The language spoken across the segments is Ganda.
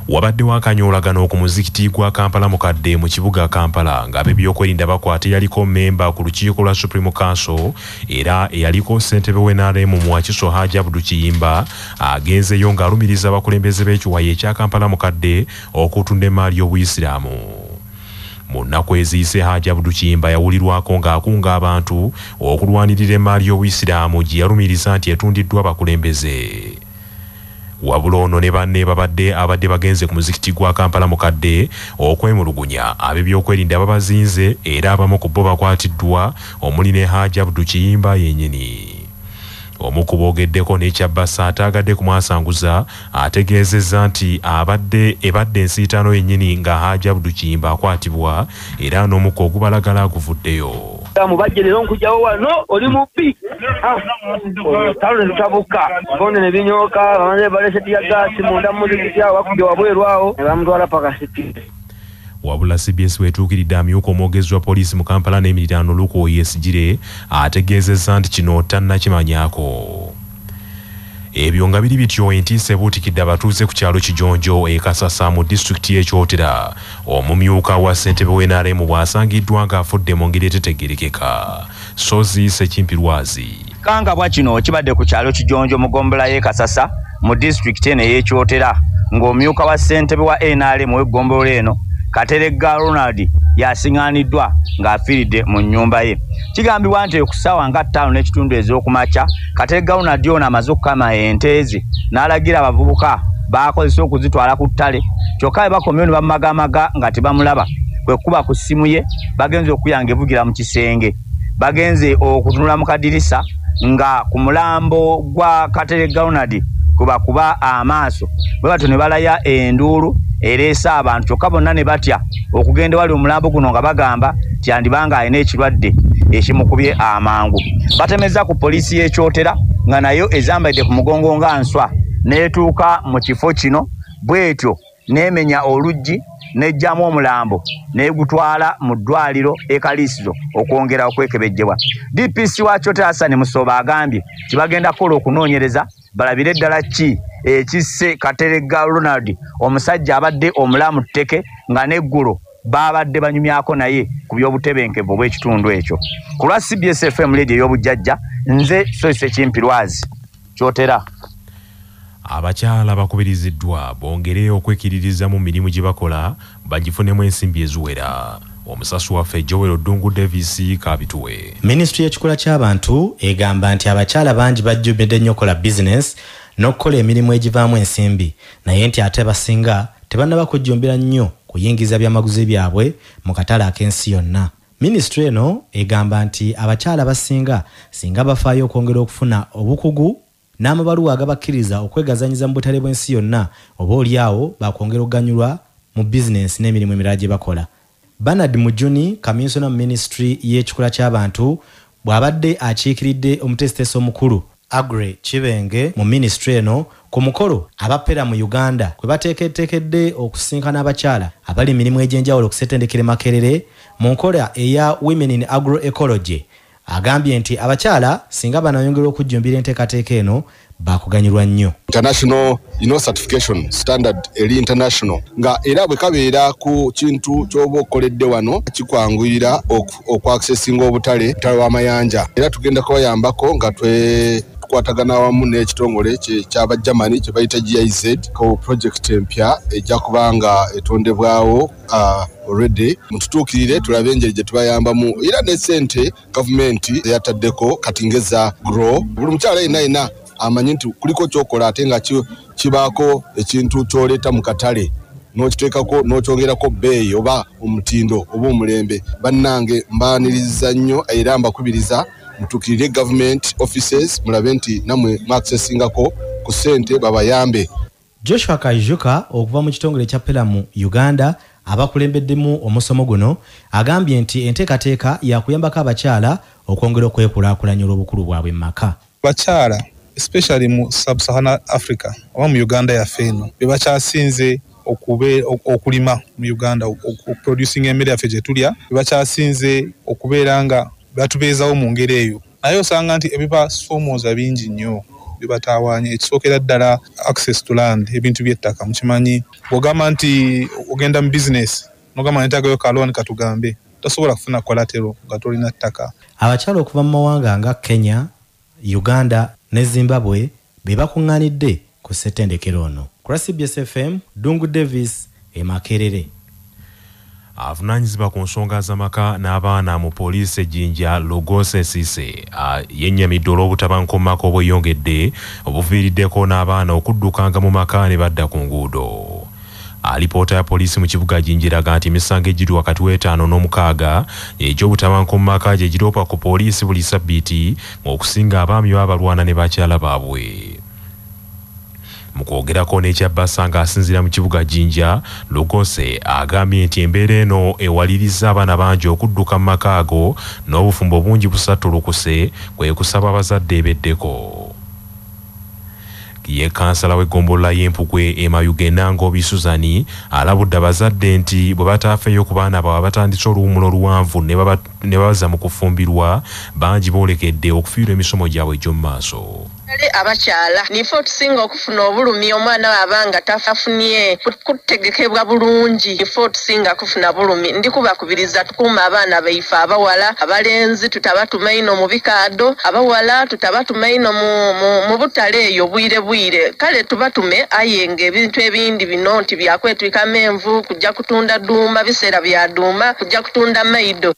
Wabadde wakanyolagano ku muzikiti gwa Kampala mukadde mu kibuga Kampala ng'ab'ebyokwerinda bakwata yaliko memba ku lukiiko lwa Supreme Council era eyaliko ssentebe w'NRM mu Wakiso Hajji Abdul Kiyimba agenzeyo ng'alumiriza abakulembeze b'ekiwayi ekya Kampala mukadde okutunda emmaali y'Obuyisiraamu. Mu nnaku eziyise Hajji Abdul Kiyimba yawulirwako ng'akunga abantu okulwanirira emmaali y'Obuyisiraamu gye yalumiriza nti etundiddwa abakulembeze. Wabula ono ne banne abadde bagenze ku muzikiti gwa Kampala mukadde okwemulugunya ab'ebyokwerinda babazinze era abamu ku bo bakwatiddwa omuli ne Hajji Abdul Kiyimba yennyini. Omu ku boogeddeko n'ekyabasa ataagadde kumwasanguza ategeezezza nti ebadde ensiitaano yennyini nga Hajji Abdul Kiyimba akwatibwa era n'omukka ogubalagala aguvuddeyo. Mubajje leero nkujjawo wano oli mubbi talo nezitabuka bonde ne binyoka bamaze balese tiya gasi munda muzikiti awo wakujja wabwerwawo ne bamutwala paka siti. Wabula CBS wetuukiridde amyuka omwogezi wa poliisi mu Kampala n'emiriraano Luko Yesigire ategeezezza nti kino tannakimanyaako. Ebyo nga biri bityo entiisa ebuutikidde abatuuze ku kyalo Kijonjo e Kasasa mu disitulikiti y'Ekyotera. Omumyuka wa ssentebe w'NRM bw'asangiddwa ng'afudde mu ngeri etetegerekeka. Sozi Sekimpirwazi. Kangabwa kino kibadde ku kyalo Kijonjo mu ggombolola y'e Kasasa mu disitulikiti eno ey'Ekyotera ng'omumyuka wa ssentebe wa NRM w'eggombolola eno Kateregga Ronald yasiŋŋaaniddwa ng'afiiridde mu nnyumba ye. Kigambibwa nti ku ssaawa nga 5 n'ekitundu ez'okumakya Kateregga Ronald ono amaze okukama ente ze n'alagira abavubuka baakozesa okuzitwala ku ttale kyokka bwe bakomyewo ne bamumagamaga nga tebamulaba kwe kuba ku ssimu ye bagenze okuyanga evugira mu kisenge. Bagenze okutunula mu kadirisa nga ku mulambo gwa Kateregga Ronald kuba amaaso bwe batyo ne balaya enduulu ereesa abantu kyokka bonna ne batya okugenda wali omulambo guno nga bagamba nti yandibanga alina ekirwadde ekimukubye amangu. Batemeza ku poliisi y'Ekyotera nga nayo ezambaidde ku mugongo nga nswa n'etuuka mu kifo kino bwetyo n'emenya oluggi n'ejjamu omulambo n'egutwala mu ddwaliro ekaliisizo okwongera okwekebejjebwa. DPC wa Kyotera Hassan Musoba agambye kibagenda kukola okunoonyereza balabire ddala ki ekisse Kateregga Ronald omusajja abadde omulamu tteke nga n'eggulo babadde banyumyako naye ku by'obutebenkevu obw'ekitundu ekyo. Ku lwa CBS FM radio ey'obujjajja nze Sekimpirwazi Kyotera. Abakyala bakubiriziddwa bongere okwekiririza mu mirimu gye bakola bagifunemu ensimbi eziwera. Omusasu waffe Joel Odungu Davis Kabituwe. Ministry y'ekikula ky'abantu egamba nti abakyala bangi bajjubidde nnyo kola business n'okukola emirimu egivaamu ensimbi naye nti ate basinga tebannaba kujjumbira nnyo kuyingiza byamaguzi byabwe mu katale ak'ensi yonna. Ministry eno egamba nti abakyala basinga singa bafaayo okwongera okufuna obukugu n'amabaluwa agabakkiriza okwegazanyiza mu butale bw'ensi yonna oba oliawo bakwongera okuganyulwa mu bizinensi n'emirimu emirala gye bakola. Bernard Mujuni, Kaminsona Ministry y'ekikula ky'abantu bw'abadde akiikiridde omutesiteesi omukulu Agre Kibenge mu ministry eno ku mukolo abapera mu Uganda kwe bateekeddde okusinkana abakyala abali emirimu egy'enjawulo ku Ssettendekero Makerere mu nkola eya Women in Agroecology. Agambye nti abakyala singa banayongera okujjumbira enteekateeka eno bakuganyulwa nnyo. International certification standard eri international nga era bwe kabeera ku kintu ky'oba okoledde wano kikwanguyira okwakisesinga obutale w'amayanja era tugenda kubayambako nga tukwatagana wamu n'ekitongole ky'aba Germany kye bayita GIZ ku project empya ejja kubanga etondebwawo already mututuukirire tulabe engeri gye tubayambamu era ne ssente gavumenti yataddeko kati ngeza grow buli mukyala yenna amanyi nti kuliko kyokola ate nga kibaako ekintu kyoleeta mu katale n'okiteekako n'okyongerako bbeeyi oba omutindo oba omulembe. Bannange mbaaniriza nnyo era mbakubiriza mutuukirire government offices mulabe nti namwe mwaccessingako ku ssente babayambe. Joshua Kaijuka okuva mu kitongole kya Pela mu Uganda abakulembeddemu omusomo guno agambye nti enteekateeka yakuyambako abakyala okwongera okwekulaakulanya olw'obukulu bwabwe mu maka. Bakyala especially mu Sub-Saharan Africa oba mu Uganda yaffe eno be bakyasinze okulima mu Uganda producing emmere yaffe gye tulya bakyasinze okubeera nga batubeezawo mu ngeri eyo naye osanga nti ebibasoomooza bingi nnyo bibatawanye ekisookera ddala access to land ebintu by'ettaka mukimanyi bw'ogamba nti ogenda mu business n'ogamba netaagayo kalooni katugambe tosobola kufuna collateral nga tolina ttaka. Abakyala okuva mu mawanga nga Kenya, Uganda ne Zimbabwe be bakuŋŋaanidde ku ssettendekero ono. Ku CBS FM, Dungu Davis Makerere. Avunaanyizibwa ku nsonga z'amaka n'abaana mu poliisi ejjinja Logose Sise yennyamidde olw'obutabankomako obweyongedde obuviiriddeko n'abaana okuddukanga mu maka ne badda ku nguudo. Alipoota ya poliisi mu kibuga Jinja eraga nti emisango egiri wakati w'etaano n'omukaaga egy'obutabankomako gye giroopwa ku poliisi buli ssabbiiti okusinga abaami b'abalwana ne bakyala baabwe. Mu kwogerako n'ekyabasa ng'asinziira mu kibuga Jinja, Lugose agambye nti embeera eno ewaliriza abaana bangi okudduka mu maka ago n'obufumbo bungi busattulukuse kwe kusaba abazadde ebeddeko. Ye kansala w'eggombolola y'Empugwe Emayuge Nangobi Suzani alabudde abazadde nti bwe bataafeeyo ku baana baabwe batandise oluwumulo oluwanvu ne babaza mu kufumbirwa bangi boolekedde okufiirwa emisomo gyabwe egy'omu maaso. Abakyala nifo tusinga okufuna obulumi omwana wabanga tafunye kutegekebwa bulungi nifo tusinga kufuna bulumi ndikubakubiriza tukuuma abaana baife abawala abalenzi tutabatuma ino mu bikaado abawala tutabatuma ino mu butale eyo bwire kale tubatume ayenge ebintu ebindi bino nti byakwetwika menvu kujja kutunda duuma biseera bya duuma kujja kutunda maido.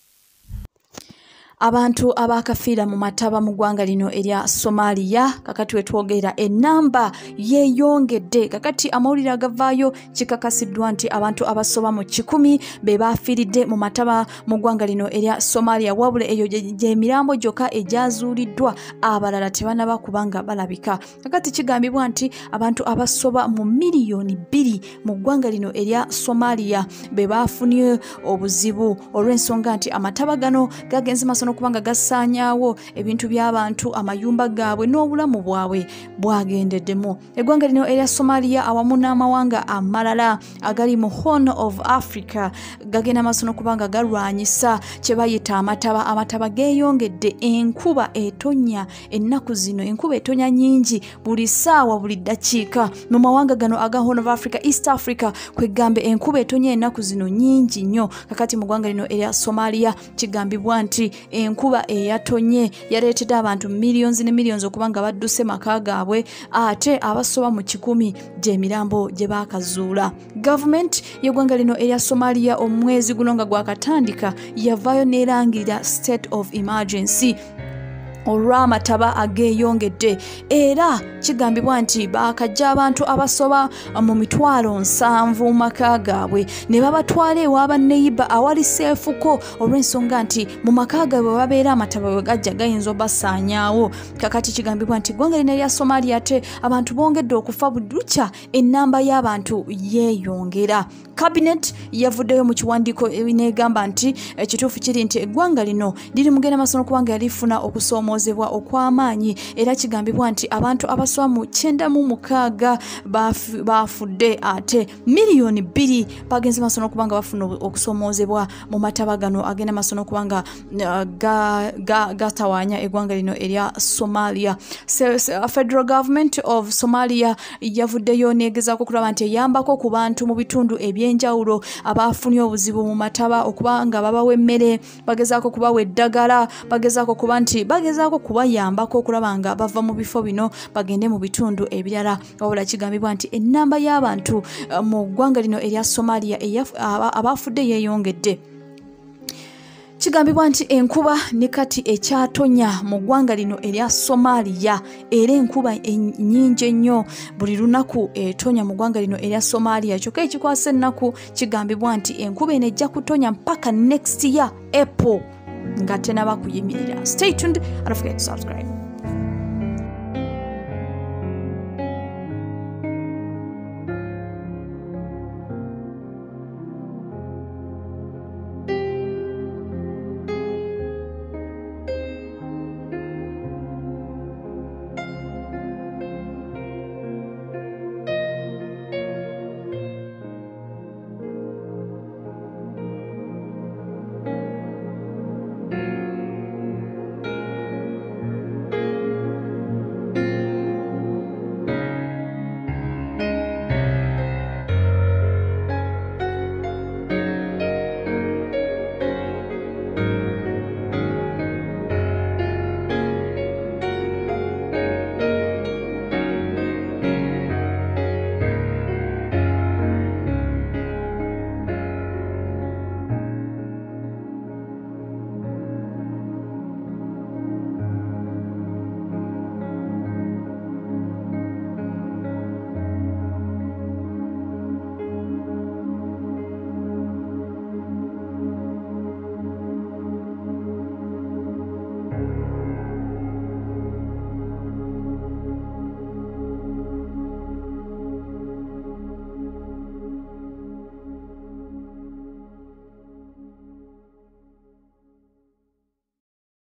Abantu abakafiira mu mataba mu ggwanga lino erya Somalia kakati wetwogera enamba yeeyongedde kakati amawulire agavaayo kikakasiddwa nti abantu abasoba mu 100 be baafiiridde mu mataba mu ggwanga lino erya Somalia wabula eyo gye mirambo gyokka egyazuuliddwa abalala tebanaba kubanga balabika. Kakati kigambibwa nti abantu abasoba mu miliyoni 2 mu ggwanga lino erya Somalia be baafunye obuzibu olw'ensonga nti amataba gano gagenze maso kubanga gasaanyaawo ebintu by'abantu amayumba gaabwe n'obulamu bwabwe bwagendeddemu. Eggwanga lino erya Somalia awamu n'amawanga amalala agali mu Horn of Africa gagenda maaso kubanga galwanyisa kye bayita amataba geeyongedde. Enkuba etonya ennaku zino enkuba etonya nyingi buli ssaawa buli ddakiika mu mawanga gano aga Horn of Africa, East Africa kwegambe enkuba etonya ennaku zino nyingi nnyo. Kakati mu ggwanga lino erya Somalia kigambibwa nti enkuba eyatonye yaleetedde abantu millions ne millions okubanga badduse maka gaabwe ate abasoba mu 100 gy'emirambo gye baakazuula. Gavumenti y'eggwanga lino erya Somalia omwezi guno nga gwakatandika yavaayo n'erangirira state of emergency olw'amataba ageeyongedde era kigambibwa nti baakajja abantu abasoba mu 7,000 maka gaabwe ne babatwala ewa banneyiba awali seefuko olw'ensonga nti mu maka gaabwe babeera amataba bwe gajja gayinza obasaanyaawo. Kakati kigambibwa nti eggwanga lino erya Somalia ate abantu bongedde okufa buddukya ennamba y'abantu yeeyongera. Cabinet yavuddeyo mu kiwandiiko neegamba nti ekituufu kiri nti eggwanga lino liri mugenda maaso kubanga yalifuna okusoomoozebwa okw'amaanyi era kigambibwa nti abantu abasoba mu 96 baafudde ate miliyoni 2 bagenze maaso n'okubanga bafuna okusoomoozebwa mu mataba gano agenda maaso n'okubanga gatawaanya eggwanga lino erya Somalia. Federal Government of Somalia yavuddeyo neegezaako okulaba nti eyambako ku bantu mu bitundu ebyenjawulo abafunye obuzibu mu mataba okubanga babawa emmere bagezaako kubawa eddagala bagezaako kuba nti bagezaako kubayambako okulaba nga bava mu bifo bino bagende mu bitundu ebirala. Wabula kigambibwa nti ennamba y'abantu mu ggwanga lino erya Somalia abafudde yeeyongedde. Kigambibwa nti enkuba ne kati ekyatonya mu ggwanga lino erya Somalia era enkuba nnyingi ennyo buli lunaku etonya mu ggwanga lino erya Somalia. Kyokka ekikwasa ennaku kigambibwa nti enkuba eno ejja kutonya mpaka next year April nga tenaba kuyimirira. Stay tuned and don't forget to subscribe.